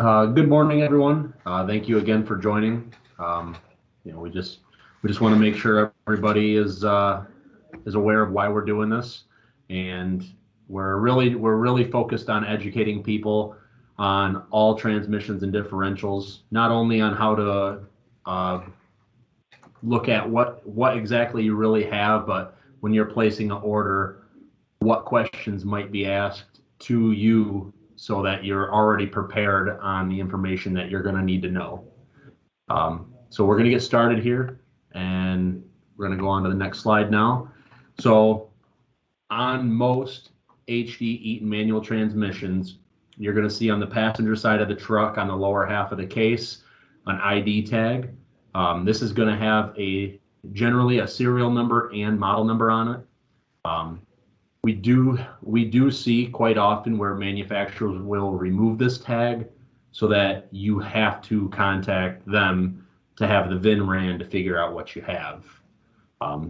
Good morning, everyone. Thank you again for joining. We just want to make sure everybody is aware of why we're doing this, and we're really focused on educating people on all transmissions and differentials, not only on how to uh, look at what exactly you really have, but when you're placing an order, what questions might be asked to you so that you're already prepared on the information that you're going to need to know. So we're going to get started here, and we're going to go on to the next slide now. So on most HD Eaton manual transmissions, you're going to see on the passenger side of the truck on the lower half of the case an ID tag. This is going to have generally a serial number and model number on it. We do see quite often where manufacturers will remove this tag so that you have to contact them to have the VIN ran to figure out what you have.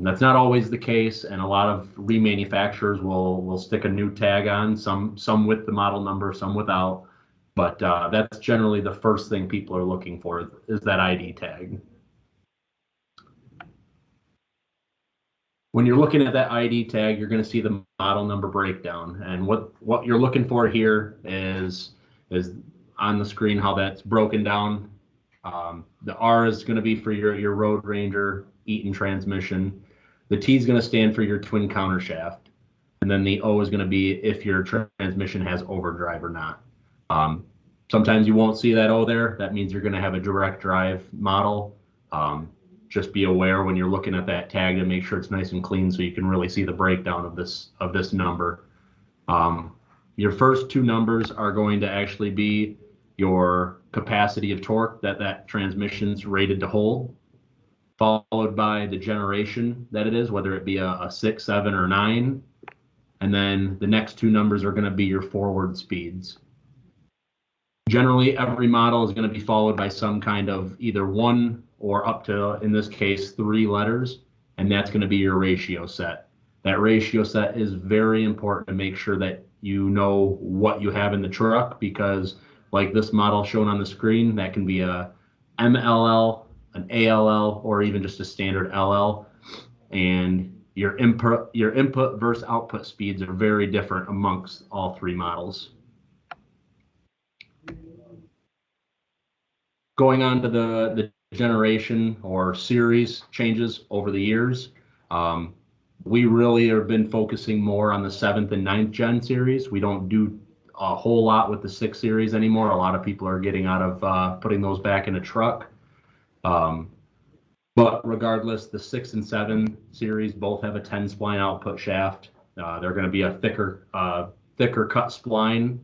That's not always the case, and a lot of remanufacturers will stick a new tag on, some with the model number, some without, but that's generally the first thing people are looking for is that ID tag. When you're looking at that ID tag, you're going to see the model number breakdown, and what you're looking for here is on the screen how that's broken down. The R is going to be for your Road Ranger Eaton transmission. The T is going to stand for your twin countershaft, and then the O is going to be if your transmission has overdrive or not. Sometimes you won't see that O there. That means you're going to have a direct drive model. Just be aware when you're looking at that tag to make sure it's nice and clean so you can really see the breakdown of this number. Your first two numbers are going to actually be your capacity of torque that transmission's rated to hold, followed by the generation that it is, whether it be a 6, 7, or 9. And then the next two numbers are going to be your forward speeds. Generally, every model is going to be followed by some kind of either one or up to, in this case, 3 letters, and that's going to be your ratio set. That ratio set is very important to make sure that you know what you have in the truck, because like this model shown on the screen, that can be a MLL, an ALL, or even just a standard LL, and your input versus output speeds are very different amongst all 3 models. Going on to the generation or series changes over the years, we really have been focusing more on the 7th and 9th gen series. We don't do a whole lot with the 6 series anymore. A lot of people are getting out of putting those back in a truck. But regardless, the 6 and 7 series both have a 10 spline output shaft. They're going to be a thicker cut spline.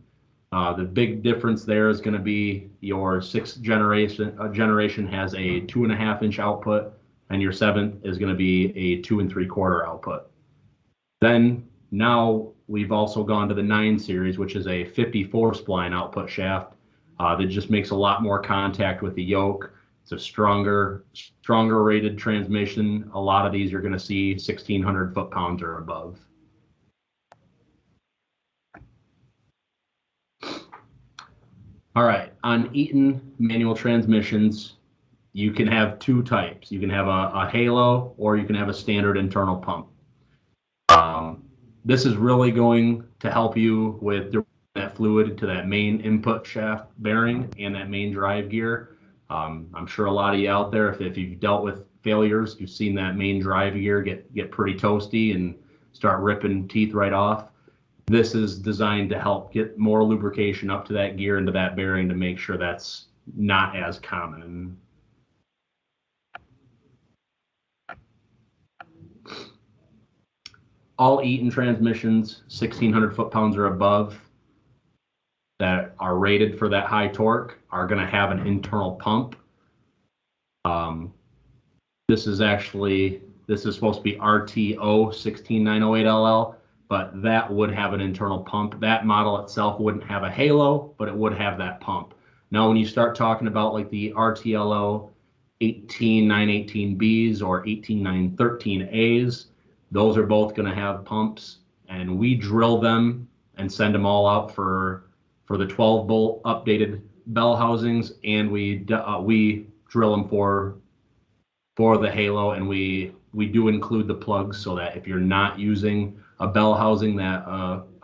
The big difference there is going to be your 6th generation has a 2.5-inch output, and your 7th is going to be a 2 3/4 output. Then now we've also gone to the 9 series, which is a 54 spline output shaft that just makes a lot more contact with the yoke. It's a stronger rated transmission. A lot of these you're going to see 1,600 foot-pounds or above. All right, on Eaton manual transmissions, you can have 2 types. You can have a halo, or you can have a standard internal pump. This is really going to help you with that fluid to that main input shaft bearing and that main drive gear. I'm sure a lot of you out there, if you've dealt with failures, you've seen that main drive gear get pretty toasty and start ripping teeth right off. This is designed to help get more lubrication up to that gear and to that bearing to make sure that's not as common. All Eaton transmissions, 1,600 foot-pounds or above, that are rated for that high torque are going to have an internal pump. This is supposed to be RTO 16908LL. But that would have an internal pump. That model itself wouldn't have a halo, but it would have that pump. Now, when you start talking about like the RTLO 18918Bs or 18913As, those are both going to have pumps, and we drill them and send them all out for the 12 bolt updated bell housings, and we drill them for the halo, and we do include the plugs so that if you're not using a bell housing that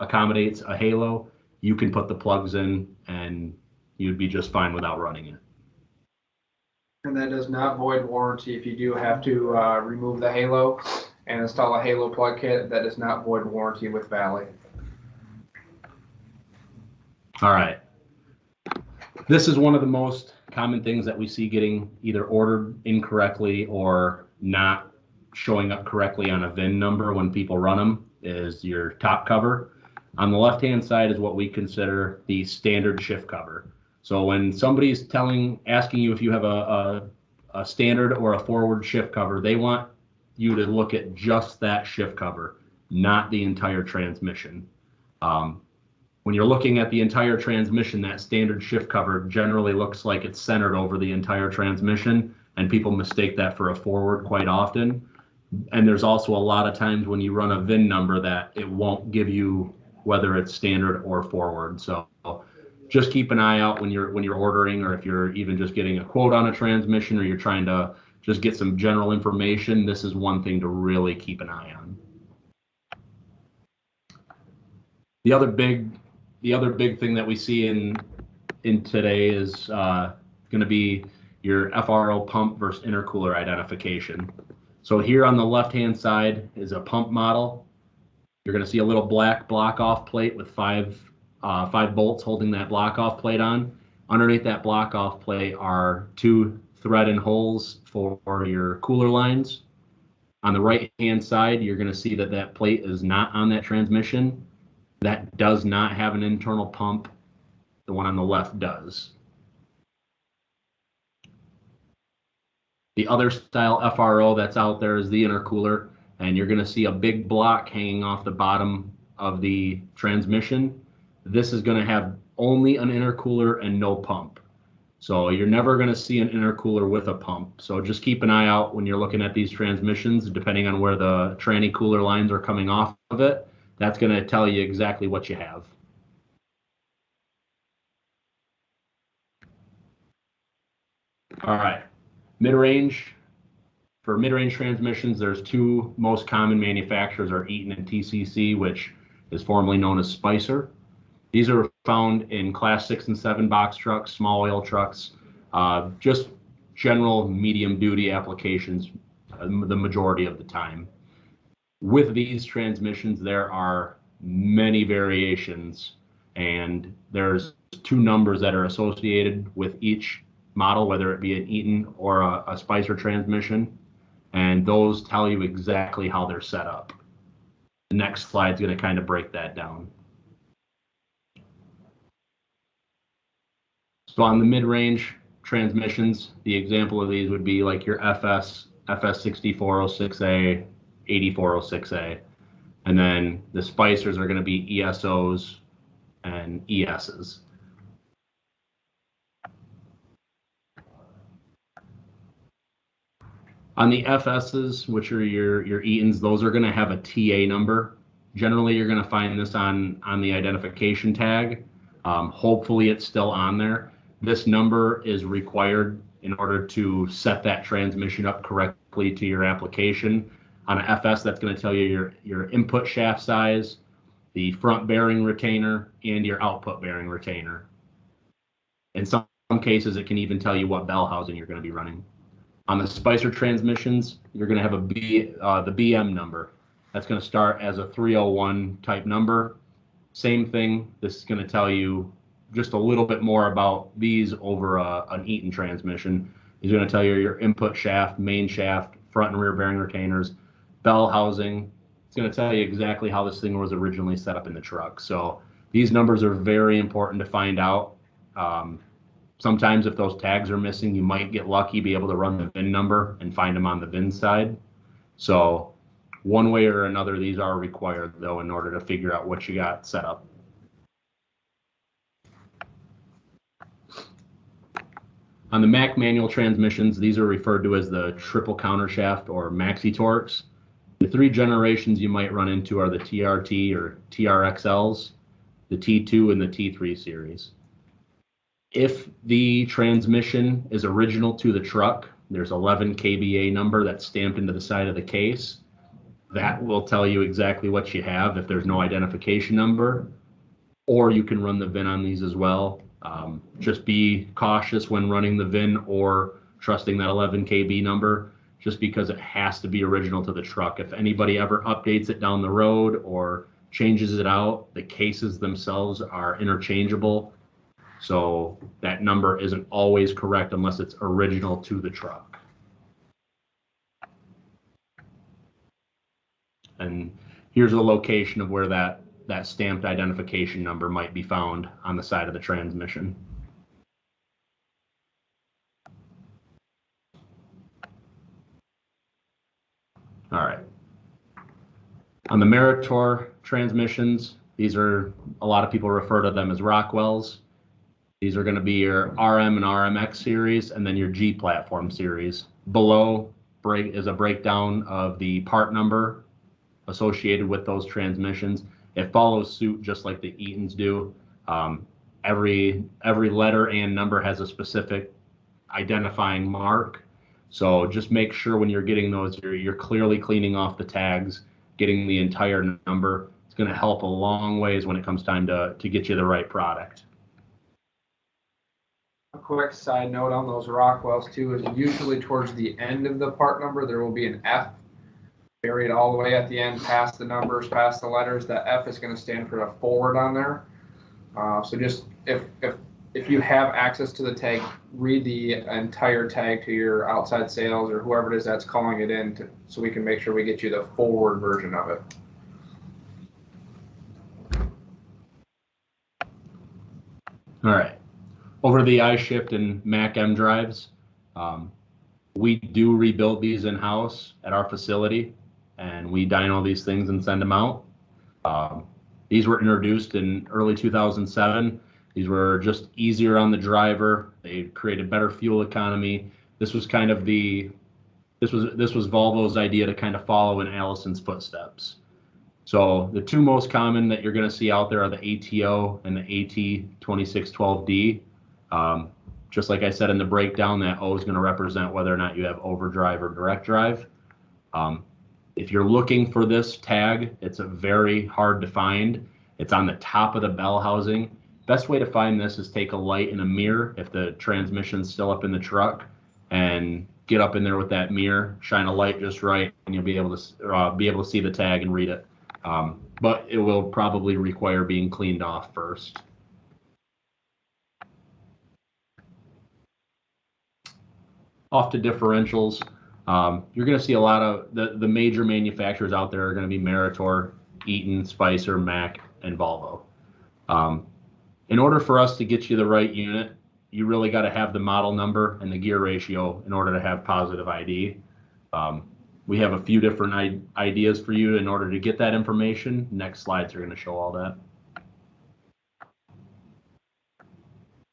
accommodates a halo, you can put the plugs in and you'd be just fine without running it. And that does not void warranty if you do have to remove the halo and install a halo plug kit. That does not void warranty with Valley. All right. This is one of the most common things that we see getting either ordered incorrectly or not showing up correctly on a VIN number when people run them, is your top cover. On the left-hand side is what we consider the standard shift cover. So when somebody's asking you if you have a standard or a forward shift cover, they want you to look at just that shift cover, not the entire transmission. When you're looking at the entire transmission, that standard shift cover generally looks like it's centered over the entire transmission, and people mistake that for a forward quite often. And there's also a lot of times when you run a VIN number that it won't give you whether it's standard or forward. So just keep an eye out when you're ordering, or if you're even just getting a quote on a transmission, or you're trying to just get some general information. This is one thing to really keep an eye on. The other big thing that we see in today is going to be your FRO pump versus intercooler identification. So here on the left-hand side is a pump model. You're going to see a little black block-off plate with five bolts holding that block-off plate on. Underneath that block-off plate are 2 thread-in holes for your cooler lines. On the right-hand side, you're going to see that that plate is not on that transmission. That does not have an internal pump. The one on the left does. The other style FRO that's out there is the intercooler, and you're going to see a big block hanging off the bottom of the transmission. This is going to have only an intercooler and no pump. So you're never going to see an intercooler with a pump. So just keep an eye out when you're looking at these transmissions, depending on where the tranny cooler lines are coming off of it. That's going to tell you exactly what you have. All right, mid-range. For mid-range transmissions, there's 2 most common manufacturers are Eaton and TCC, which is formerly known as Spicer. These are found in class 6 and 7 box trucks, small oil trucks, just general medium duty applications the majority of the time. With these transmissions, there are many variations, and there's 2 numbers that are associated with each model, whether it be an Eaton or a Spicer transmission, and those tell you exactly how they're set up. The next slide is going to kind of break that down. So on the mid-range transmissions, the example of these would be like your FS 6406A, 8406A, and then the Spicers are going to be ESOs and ESs. On the FSs, which are your Eatons, those are going to have a TA number. Generally, you're going to find this on the identification tag. Hopefully, it's still on there. This number is required in order to set that transmission up correctly to your application. On an FS, that's going to tell you your input shaft size, the front bearing retainer, and your output bearing retainer. In some cases, it can even tell you what bell housing you're going to be running. On the Spicer transmissions, you're going to have the BM number. That's going to start as a 301 type number. Same thing. This is going to tell you just a little bit more about these over an Eaton transmission. He's going to tell you your input shaft, main shaft, front and rear bearing retainers, bell housing. It's going to tell you exactly how this thing was originally set up in the truck. So these numbers are very important to find out. Sometimes if those tags are missing, you might get lucky, be able to run the VIN number and find them on the VIN side. So one way or another, these are required, though, in order to figure out what you got set up. On the Mack manual transmissions, these are referred to as the triple countershaft or maxi torques. The 3 generations you might run into are the TRT or TRXLs, the T2, and the T3 series. If the transmission is original to the truck, there's 11 kVA number that's stamped into the side of the case. That will tell you exactly what you have if there's no identification number, or you can run the VIN on these as well. Just be cautious when running the VIN or trusting that 11 kV number, just because it has to be original to the truck. If anybody ever updates it down the road or changes it out, the cases themselves are interchangeable. So that number isn't always correct unless it's original to the truck. And here's a location of where that stamped identification number might be found on the side of the transmission. All right. On the Meritor transmissions, these are, a lot of people refer to them as Rockwells. These are going to be your RM and RMX series, and then your G platform series. Below is a breakdown of the part number associated with those transmissions. It follows suit just like the Eatons do. Every letter and number has a specific identifying mark. So just make sure when you're getting those, you're clearly cleaning off the tags, getting the entire number. It's going to help a long ways when it comes time to get you the right product. A quick side note on those Rockwells too is usually towards the end of the part number there will be an F buried all the way at the end, past the numbers, past the letters. That F is going to stand for a forward on there. So just if you have access to the tag, read the entire tag to your outside sales or whoever it is that's calling it in, so we can make sure we get you the forward version of it. All right. Over the iShift and Mack M drives, we do rebuild these in-house at our facility, and we dyno these things and send them out. These were introduced in early 2007. These were just easier on the driver. They created better fuel economy. This was kind of this was Volvo's idea to kind of follow in Allison's footsteps. So the two most common that you're going to see out there are the ATO and the AT2612D. Just like I said in the breakdown, that O is going to represent whether or not you have overdrive or direct drive. If you're looking for this tag, it's very hard to find. It's on the top of the bell housing. Best way to find this is take a light and a mirror if the transmission's still up in the truck, and get up in there with that mirror, shine a light just right, and you'll be able to see the tag and read it. But it will probably require being cleaned off first. Off to differentials. You're going to see a lot of the major manufacturers out there are going to be Meritor, Eaton, Spicer, Mack, and Volvo. In order for us to get you the right unit, you really got to have the model number and the gear ratio in order to have positive ID. We have a few different ideas for you in order to get that information. Next slides are going to show all that.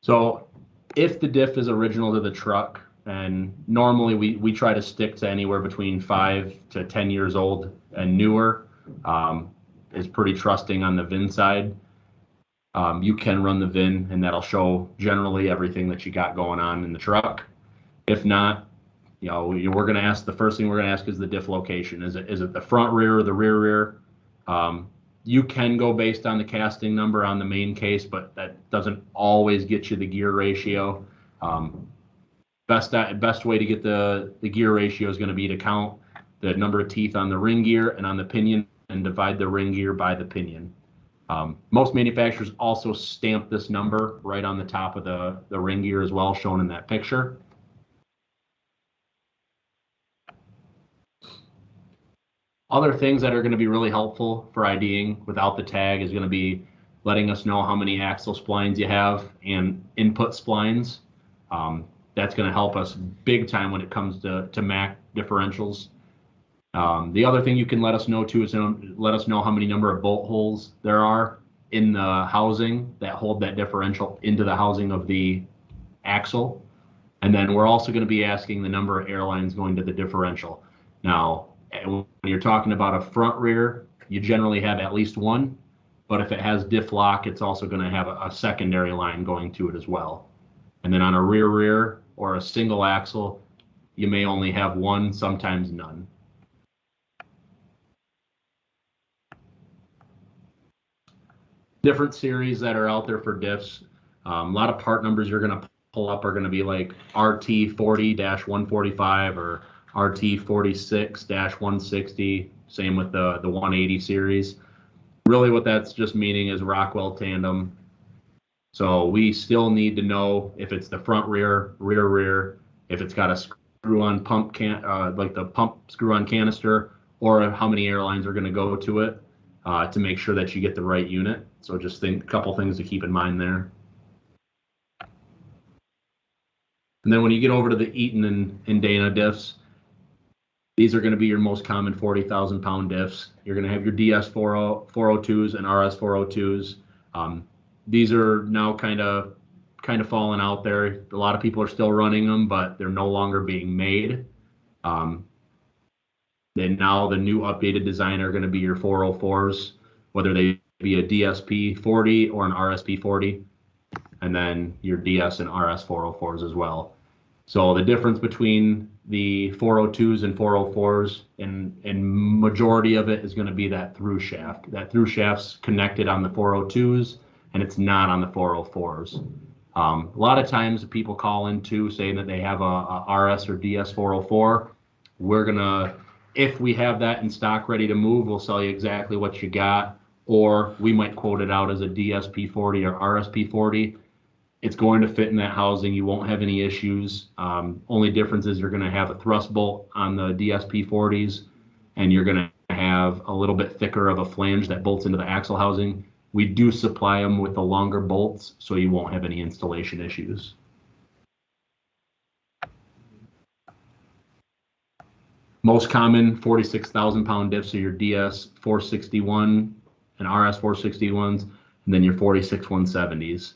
So if the diff is original to the truck, and normally we try to stick to anywhere between 5 to 10 years old and newer, is pretty trusting on the VIN side. You can run the VIN and that'll show generally everything that you got going on in the truck. If not, we're going to ask, the first thing we're going to ask is the diff location. Is it the front rear or the rear? You can go based on the casting number on the main case, but that doesn't always get you the gear ratio. Best way to get the gear ratio is going to be to count the number of teeth on the ring gear and on the pinion and divide the ring gear by the pinion. Most manufacturers also stamp this number right on the top of the ring gear as well, shown in that picture. Other things that are going to be really helpful for IDing without the tag is going to be letting us know how many axle splines you have and input splines. That's going to help us big time when it comes to Mack differentials. The other thing you can let us know too is let us know how many number of bolt holes there are in the housing that hold that differential into the housing of the axle. And then we're also going to be asking the number of airlines going to the differential. Now, when you're talking about a front rear, you generally have at least one, but if it has diff lock, it's also going to have a secondary line going to it as well. And then on a rear or a single axle, you may only have one, sometimes none. Different series that are out there for diffs. A lot of part numbers you're going to pull up are going to be like RT40-145 or RT46-160. Same with the 180 series. Really what that's just meaning is Rockwell tandem. So we still need to know if it's the front rear, rear, if it's got a screw-on pump like the pump screw-on canister, or how many airlines are going to go to it to make sure that you get the right unit. So just think a couple things to keep in mind there. And then when you get over to the Eaton and Dana diffs, these are going to be your most common 40,000 pound diffs. You're going to have your DS 402s and RS 402s. These are now kind of falling out there. A lot of people are still running them, but they're no longer being made. Then now the new updated design are going to be your 404s, whether they be a DSP 40 or an RSP 40, and then your DS and RS 404s as well. So the difference between the 402s and 404s, and majority of it is going to be that through shaft. That through shaft's connected on the 402s, and it's not on the 404s. A lot of times people call in too saying that they have a RS or DS 404. We're gonna, if we have that in stock ready to move, we'll sell you exactly what you got, or we might quote it out as a DSP 40 or RSP 40. It's going to fit in that housing. You won't have any issues. Only difference is you're going to have a thrust bolt on the DSP 40s, and you're going to have a little bit thicker of a flange that bolts into the axle housing. We do supply them with the longer bolts, so you won't have any installation issues. Most common 46,000 pound diffs are your DS 461 and RS 461s, and then your 46 170s.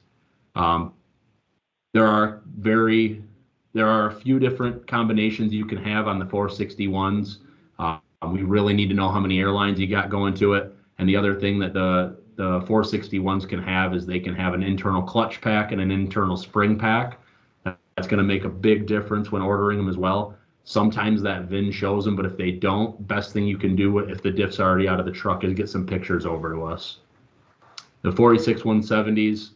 There are a few different combinations you can have on the 461s. We really need to know how many airlines you got going to it. And the other thing that the 461s can have is they can have an internal clutch pack and an internal spring pack. That's going to make a big difference when ordering them as well. Sometimes that VIN shows them, but if they don't, best thing you can do if the diff's already out of the truck is get some pictures over to us. The 46 170s,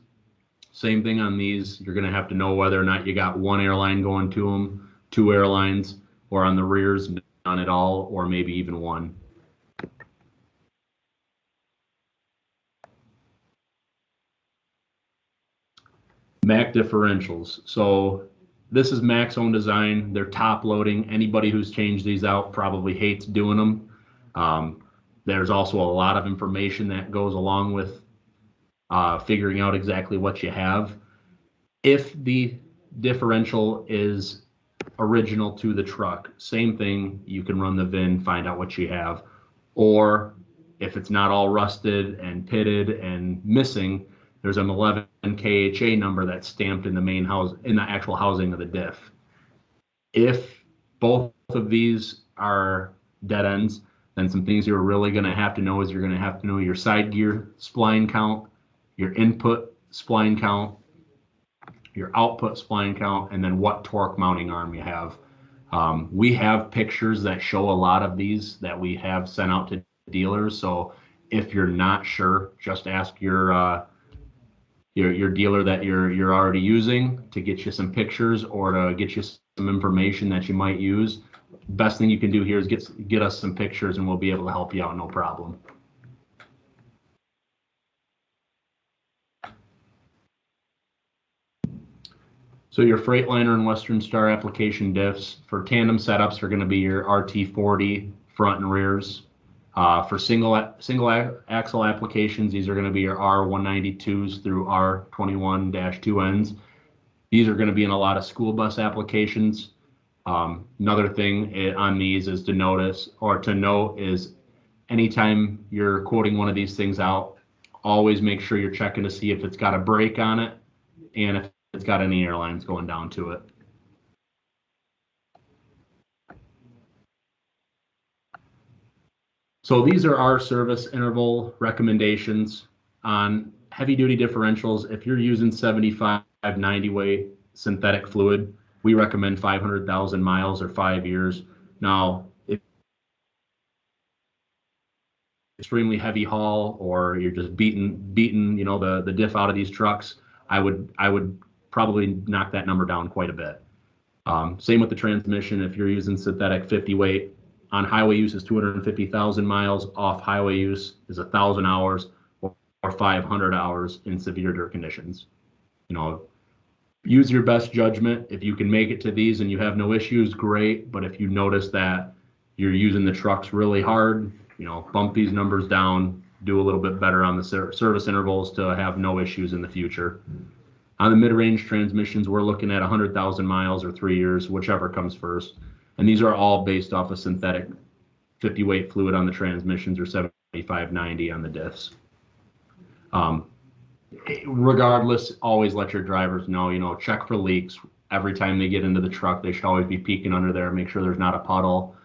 same thing on these. You're going to have to know whether or not you got one airline going to them, two airlines, or on the rears, none at all, or maybe even one. Mack Differentials. So this is Mack's own design. They're top loading. Anybody who's changed these out probably hates doing them. There's also a lot of information that goes along with figuring out exactly what you have. If the differential is original to the truck, same thing, you can run the VIN, find out what you have. Or if it's not all rusted and pitted and missing, there's an 11 KHA number that's stamped in the main house, in the actual housing of the diff. If both of these are dead ends, then some things you're really going to have to know is you're going to have to know your side gear spline count, your input spline count, your output spline count, and then what torque mounting arm you have. We have pictures that show a lot of these that we have sent out to dealers. So if you're not sure, just ask your dealer that you're already using to get you some pictures or to get you some information that you might use. Best thing you can do here is get us some pictures, and we'll be able to help you out, no problem. So your Freightliner and Western Star application diffs for tandem setups are going to be your RT40 front and rears. For single axle applications, these are going to be your R192s through R21-2Ns. These are going to be in a lot of school bus applications. Another thing on these is to note is anytime you're quoting one of these things out, always make sure you're checking to see if it's got a brake on it and if it's got any airlines going down to it. So these are our service interval recommendations on heavy duty differentials. If you're using 75, 90 weight, synthetic fluid. We recommend 500,000 miles or 5 years. Now, if extremely heavy haul or you're just beating you know the diff out of these trucks, I would probably knock that number down quite a bit. Same with the transmission. If you're using synthetic 50 weight, on highway use is 250,000 miles, off highway use is 1,000 hours or 500 hours in severe dirt conditions. You know, use your best judgment. If you can make it to these and you have no issues, great. But if you notice that you're using the trucks really hard, you know, bump these numbers down, do a little bit better on the service intervals to have no issues in the future. On the mid-range transmissions, we're looking at 100,000 miles or 3 years, whichever comes first. And these are all based off of synthetic 50 weight fluid on the transmissions or 75/90 on the diffs. Regardless, always let your drivers know, you know, check for leaks. Every time they get into the truck, they should always be peeking under there, make sure there's not a puddle.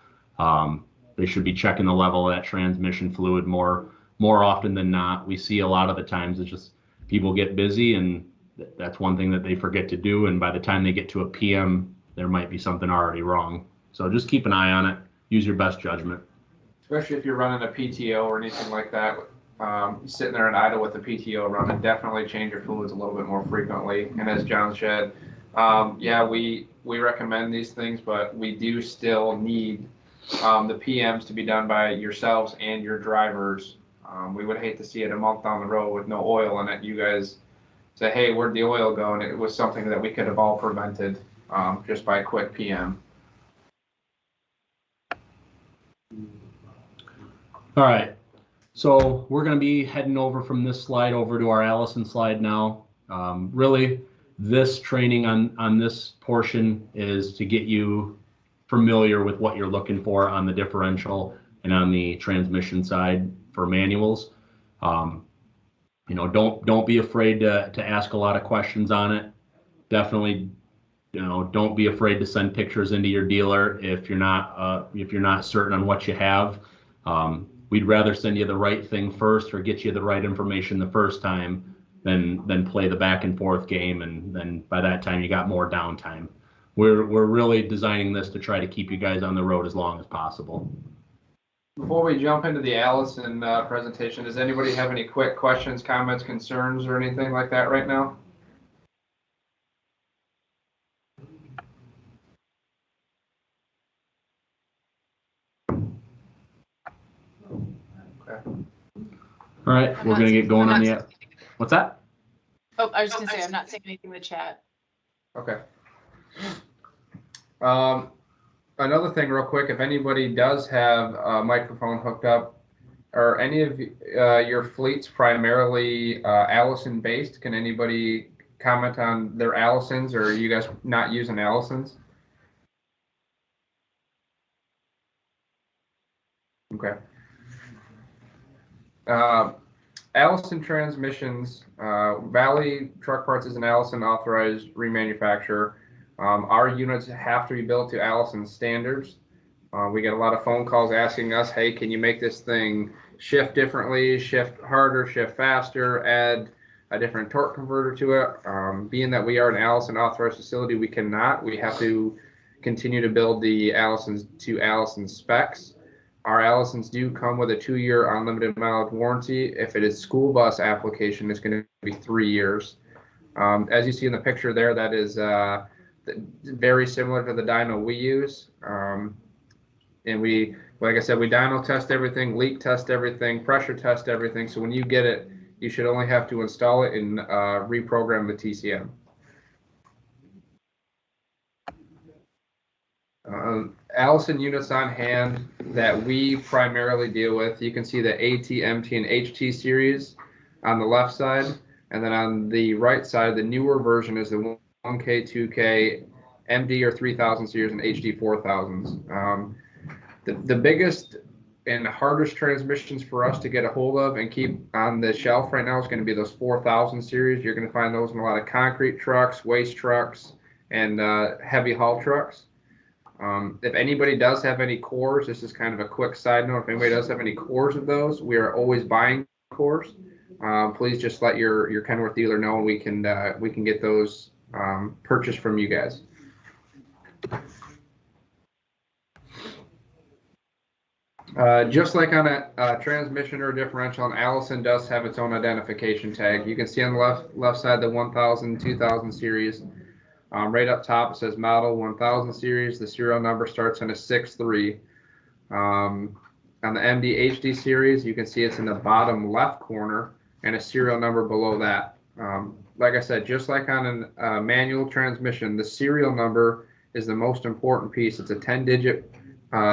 They should be checking the level of that transmission fluid more often than not. We see a lot of the times it's just people get busy and that's one thing that they forget to do. And by the time they get to a PM, there might be something already wrong. So just keep an eye on it. Use your best judgment. Especially if you're running a PTO or anything like that. Sitting there and idle with the PTO running, definitely change your fluids a little bit more frequently. And as John said, yeah, we recommend these things, but we do still need the PMs to be done by yourselves and your drivers. We would hate to see it a month down the road with no oil in it. You guys say, hey, where'd the oil go? And it was something that we could have all prevented just by a quick PM. All right, so we're going to be heading over from this slide over to our Allison slide now. Really, this training on this portion is to get you familiar with what you're looking for on the differential and on the transmission side for manuals. You know, don't be afraid to ask a lot of questions on it. Definitely, you know, don't be afraid to send pictures into your dealer if you're not certain on what you have. We'd rather send you the right thing first or get you the right information the first time than play the back and forth game, and then by that time you got more downtime. We're really designing this to try to keep you guys on the road as long as possible. Before we jump into the Allison presentation, does anybody have any quick questions, comments, concerns, or anything like that right now? Okay. All right, we're going to get going on the what's that? Oh, I was just going to say, I'm not saying anything in the chat. Okay. Another thing real quick, if anybody does have a microphone hooked up, are any of your fleets primarily Allison based? Can anybody comment on their Allisons, or are you guys not using Allisons? Okay. Allison transmissions, Valley Truck Parts is an Allison authorized remanufacturer. Our units have to be built to Allison standards. We get a lot of phone calls asking us, hey, can you make this thing shift differently, shift harder, shift faster, add a different torque converter to it? Being that we are an Allison authorized facility, we cannot. We have to continue to build the Allisons to Allison specs. Our Allisons do come with a 2-year unlimited mileage warranty. If it is school bus application, it's going to be 3 years. As you see in the picture there, that is very similar to the dyno we use. And we, like I said, we dyno test everything, leak test everything, pressure test everything. So when you get it, you should only have to install it and reprogram the TCM. Allison units on hand that we primarily deal with, you can see the AT, MT, and HT series on the left side. And then on the right side, the newer version is the 1K, 2K, MD or 3000 series, and HD 4000s. The biggest and hardest transmissions for us to get a hold of and keep on the shelf right now is going to be those 4000 series. You're going to find those in a lot of concrete trucks, waste trucks, and heavy haul trucks. If anybody does have any cores, this is kind of a quick side note. If anybody does have any cores of those, we are always buying cores. Please just let your Kenworth dealer know, and we can get those purchased from you guys. Just like on a transmission or a differential, an Allison does have its own identification tag. You can see on the left side the 1000, 2000 series. Right up top it says model 1000 series. The serial number starts in a 63. On the MD HD series, you can see it's in the bottom left corner and a serial number below that. Like I said, just like on a manual transmission, the serial number is the most important piece. It's a 10-digit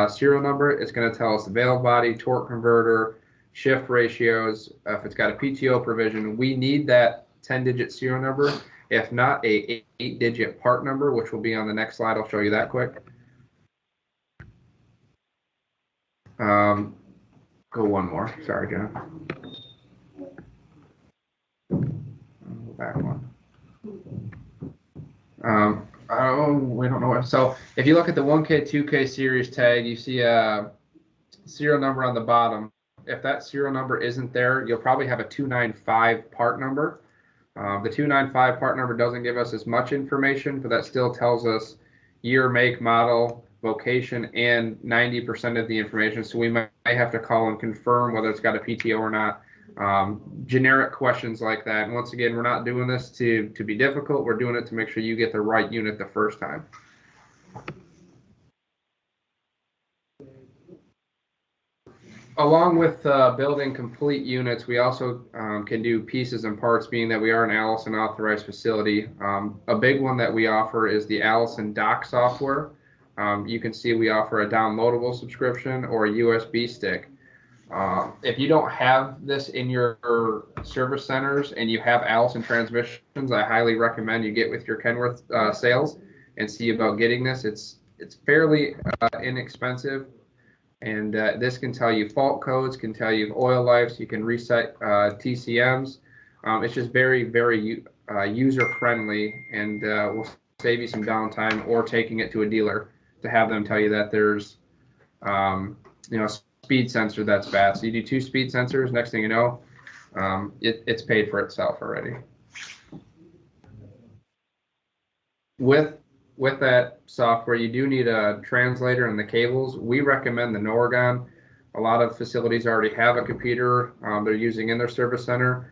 serial number. It's going to tell us the valve body, torque converter, shift ratios. If it's got a PTO provision, we need that 10-digit serial number. If not, a 8-digit part number, which will be on the next slide. I'll show you that quick. Go one more. Sorry, John. Go back one. Oh, we don't know what. So if you look at the 1K, 2K series tag, you see a serial number on the bottom. If that serial number isn't there, you'll probably have a 295 part number. The 295 part number doesn't give us as much information, but that still tells us year, make, model, location, and 90% of the information. So we might have to call and confirm whether it's got a PTO or not. Generic questions like that. And once again, we're not doing this to be difficult. We're doing it to make sure you get the right unit the first time. Along with building complete units, we also can do pieces and parts, being that we are an Allison authorized facility. A big one that we offer is the Allison dock software. You can see we offer a downloadable subscription or a USB stick. If you don't have this in your service centers and you have Allison transmissions, I highly recommend you get with your Kenworth sales and see about getting this. It's fairly inexpensive. And this can tell you fault codes, can tell you oil lives, you can reset TCMs. It's just very, very user friendly, and will save you some downtime or taking it to a dealer to have them tell you that there's speed sensor that's bad. So you do 2 speed sensors, next thing you know, it's paid for itself already. With that software, you do need a translator and the cables. We recommend the Norgon. A lot of facilities already have a computer they're using in their service center.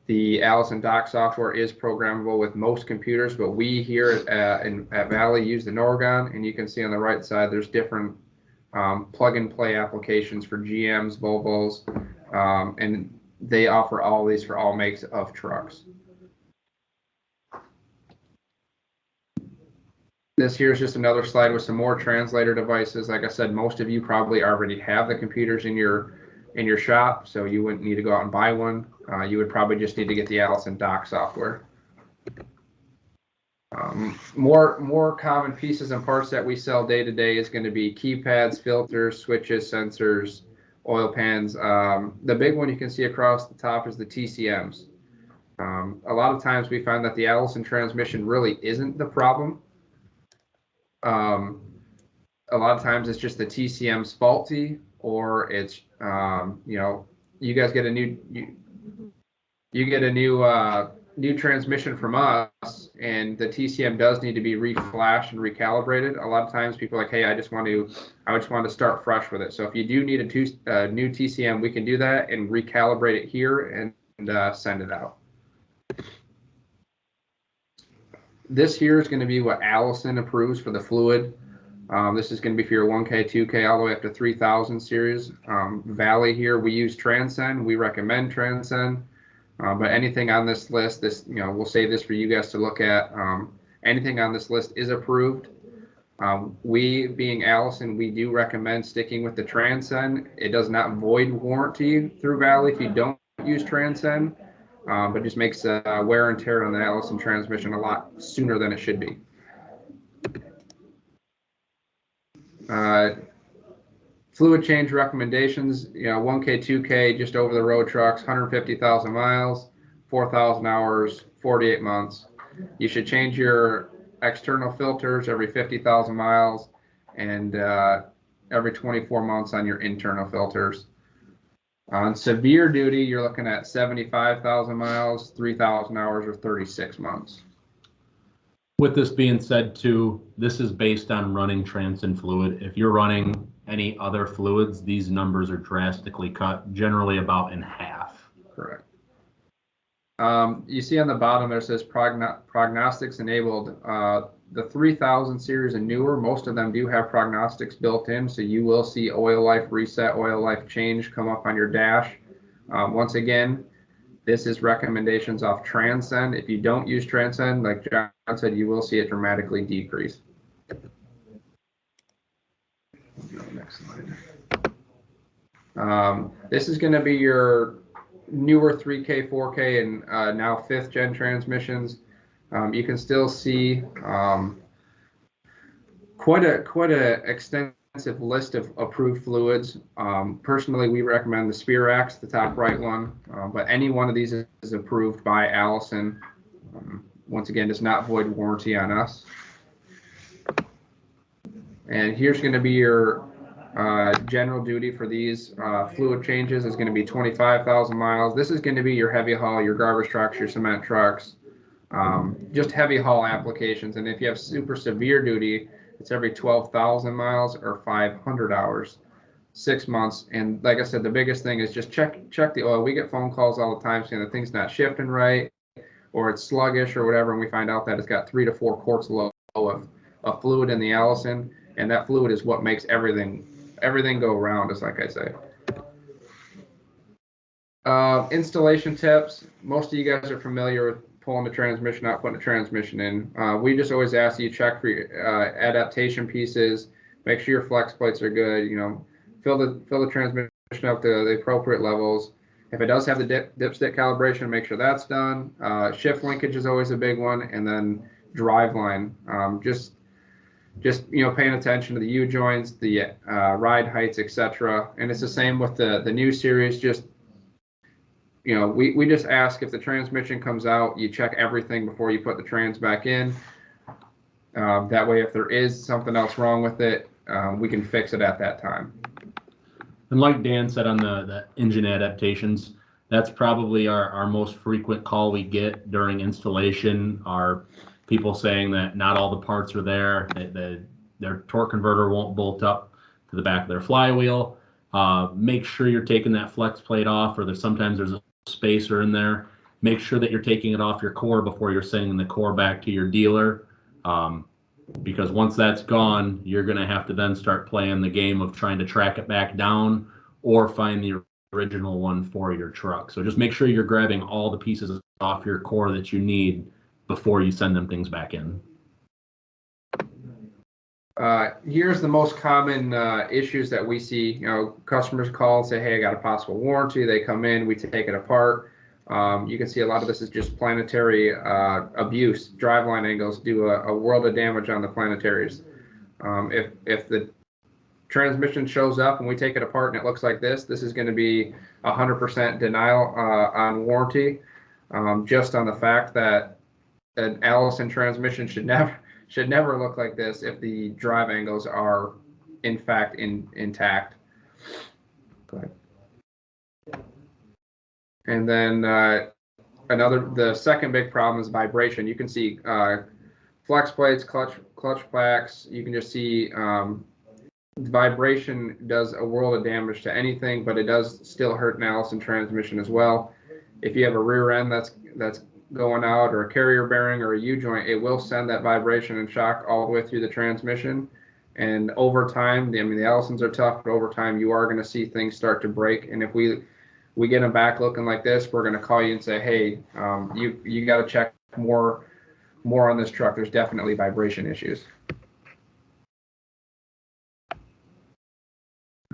The Allison dock software is programmable with most computers, but we here at Valley use the Norgon, and you can see on the right side there's different plug-and-play applications for GMs, Volvos, and they offer all these for all makes of trucks. This here is just another slide with some more translator devices. Like I said, most of you probably already have the computers in your shop, so you wouldn't need to go out and buy one. You would probably just need to get the Allison dock software. More common pieces and parts that we sell day to day is going to be keypads, filters, switches, sensors, oil pans. The big one you can see across the top is the TCMs. A lot of times we find that the Allison transmission really isn't the problem. A lot of times it's just the TCM's faulty, or it's you guys get a new transmission from us, and the TCM does need to be reflashed and recalibrated. A lot of times people are like, hey, I just want to start fresh with it. So if you do need a new TCM, we can do that and recalibrate it here and send it out. This here is going to be what Allison approves for the fluid. This is going to be for your 1K, 2K, all the way up to 3000 series. Valley here, we use Transcend. We recommend Transcend. But anything on this list, we'll save this for you guys to look at. Anything on this list is approved. We, being Allison, we do recommend sticking with the Transcend. It does not void warranty through Valley if you don't use Transcend. But just makes wear and tear on the Allison transmission a lot sooner than it should be. Fluid change recommendations, 1K, 2K, just over the road trucks, 150,000 miles, 4,000 hours, 48 months. You should change your external filters every 50,000 miles and every 24 months on your internal filters. On severe duty, you're looking at 75,000 miles, 3,000 hours, or 36 months. With this being said too, this is based on running Transin fluid. If you're running any other fluids, these numbers are drastically cut, generally about in half. Correct. You see on the bottom there says prognostics enabled. The 3000 series and newer, most of them do have prognostics built in, so you will see oil life reset, oil life change come up on your dash. Once again, this is recommendations off Transcend. If you don't use Transcend, like John said, you will see it dramatically decrease. Next slide. This is going to be your newer 3K, 4K, and now 5th gen transmissions. You can still see quite a extensive list of approved fluids. Personally, we recommend the Spirax, the top right one, but any one of these is approved by Allison. Once again, does not void warranty on us. And here's going to be your general duty for these fluid changes is going to be 25,000 miles. This is going to be your heavy haul, your garbage trucks, your cement trucks, just heavy haul applications. And if you have super severe duty, it's every 12,000 miles or 500 hours, 6 months. And like I said, the biggest thing is just check the oil. We get phone calls all the time saying the thing's not shifting right, or it's sluggish or whatever, and we find out that it's got 3 to 4 quarts low of fluid in the Allison, and that fluid is what makes everything go around, just like I say. Installation tips. Most of you guys are familiar with pulling the transmission out, putting the transmission in. We just always ask you check for your adaptation pieces, make sure your flex plates are good, you know, fill the transmission up to the appropriate levels. If it does have the dipstick calibration, make sure that's done. Shift linkage is always a big one, and then drive line. Just you know, paying attention to the U joints, the ride heights, etc. And it's the same with the new series. Just, you know, we just ask if the transmission comes out, you check everything before you put the trans back in. That way, if there is something else wrong with it, we can fix it at that time. And like Dan said on the engine adaptations, that's probably our most frequent call we get during installation, are people saying that not all the parts are there, that their torque converter won't bolt up to the back of their flywheel. Make sure you're taking that flex plate off, or sometimes there's a spacer in there. Make sure that you're taking it off your core before you're sending the core back to your dealer. Because once that's gone, you're going to have to then start playing the game of trying to track it back down or find the original one for your truck. So just make sure you're grabbing all the pieces off your core that you need before you send them things back in. Here's the most common issues that we see. You know, customers call and say, hey, I got a possible warranty. They come in, we take it apart. You can see a lot of this is just planetary abuse. Driveline angles do a world of damage on the planetaries. If the transmission shows up and we take it apart and it looks like this is going to be 100% denial on warranty, just on the fact that an Allison transmission should never look like this if the drive angles are in fact intact. Go ahead. And then the second big problem is vibration. You can see flex plates, clutch plaques. You can just see vibration does a world of damage to anything, but it does still hurt an Allison transmission as well. If you have a rear end that's going out, or a carrier bearing or a U joint, it will send that vibration and shock all the way through the transmission. And over time, I mean, the Allisons are tough, but over time you are going to see things start to break. And if we get them back looking like this, we're going to call you and say, hey, you got to check more on this truck. There's definitely vibration issues.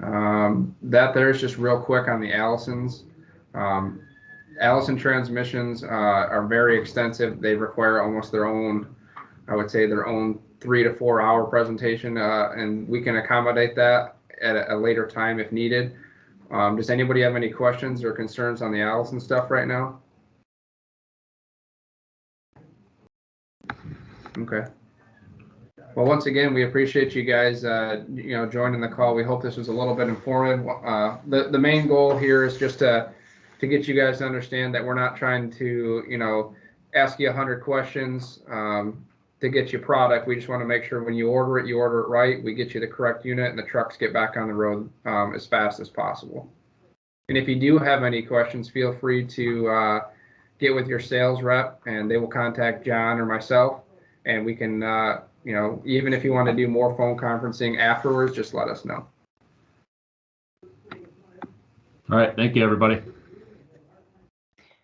That there's just real quick on the Allisons. Allison transmissions are very extensive. They require almost their own, I would say, their own 3 to 4 hour presentation, and we can accommodate that at a later time if needed. Does anybody have any questions or concerns on the Allison stuff right now? Okay. Well, once again, we appreciate you guys, joining the call. We hope this was a little bit informative. The main goal here is just to get you guys to understand that we're not trying to, ask you 100 questions. to get you product. We just want to make sure when you order it right. We get you the correct unit and the trucks get back on the road as fast as possible. And if you do have any questions, feel free to get with your sales rep and they will contact John or myself, and we can, you know, even if you want to do more phone conferencing afterwards, just let us know. All right. Thank you, everybody.